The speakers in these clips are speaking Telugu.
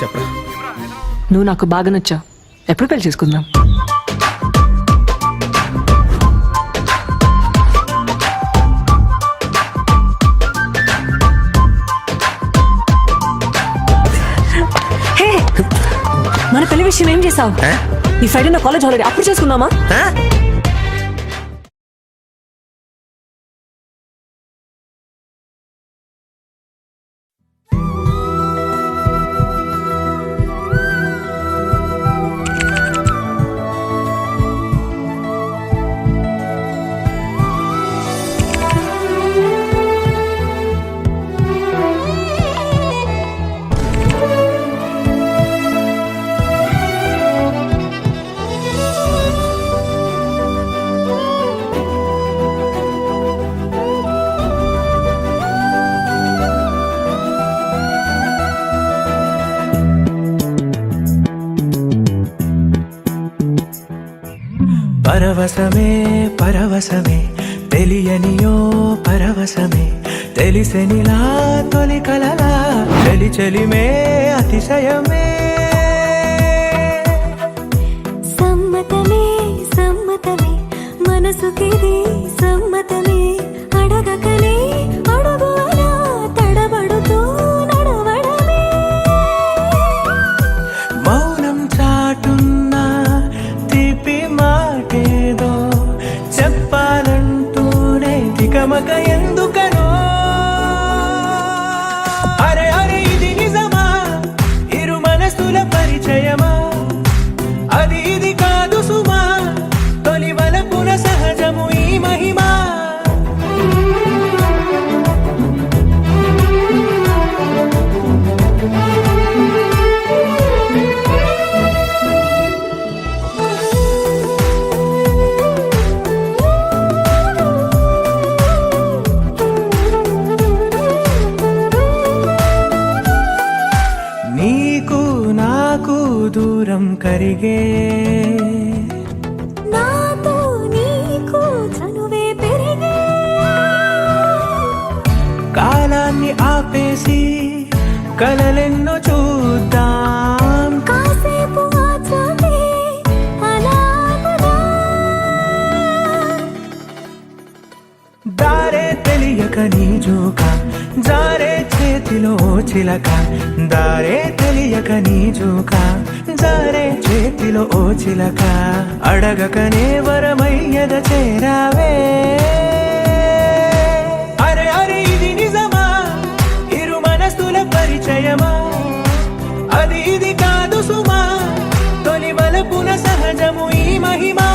చెప్పరా. నువ్వు నాకు బాగా నచ్చా. ఎప్పుడు పెళ్లి చేసుకుందాం? హే, మన పెళ్లి విషయం ఏం చేసావు? ఈ ఫ్రైడే నా కాలేజ్ హాలిడే, అప్పుడు చేసుకుందామా? పరవశమే పరవశమే తెలియనియో పరవశమే తెలిసెనిలా తొలి కలలా చలి చలిమే అతిశయమే సమ్మతమే సమ్మతమే మనసుకిది సమ్మతమే అడగకనే అడుగునా తడబడుతూ నడవడమే మౌనం చాటున్న తీపి మాటేదో చెప్పాలంటూనే దిగమగ ఎందుకనో అరే అరే ఇది నిజమా ఇరు మనసుల పరిచయమా అది ఇది కాదు సుమా తొలి వలపున సహజము ఈ మహిమా నీకు నాకు దూరం కరిగే నాతో నీకు చనువే పెరిగే కాలాన్ని ఆపేసి కలలెన్నో చూద్దాం కాసేపు ఆచాటే అలాగదా దారే తెలియక నీ జోక జారే చేతిలో చిలక దారే తెలియక నీ జోక జారే చేతిలో ఓ చిలక అడగకనే వరమయ్యద చేరావే అరే అరే ఇది నిజమా ఇరు మనసుల పరిచయమా అది ఇది కాదు సుమా తొలి వలపున సహజము ఈ మహిమా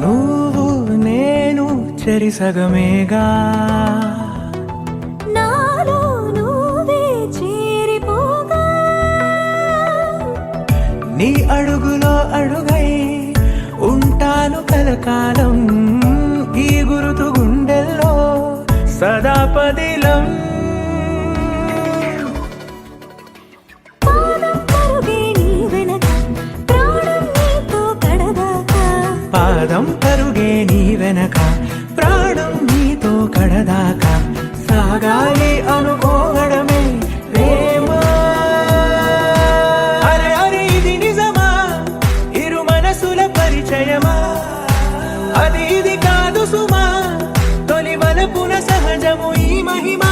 నువ్వు నేను చెరి సగమేగా నాలో నువ్వే చేరిపోగా నీ అడుగులో అడుగై ఉంటాను కలకాలం ఈ గురుతు గుండెల్లో సదా పదిలం పాదం పరుగే నీ వెనక ప్రాణం నీతో పాదం పరుగే నీ వెనక ప్రాణం నీతో కడదాకా కడదాకా సాగాలి అనుకోవడమే ప్రేమ అరే అరే ఇది నిజమా ఇరు మనసుల పరిచయమా అది ఇది కాదు సుమా తొలి వలపున సహజము ఈ మహిమా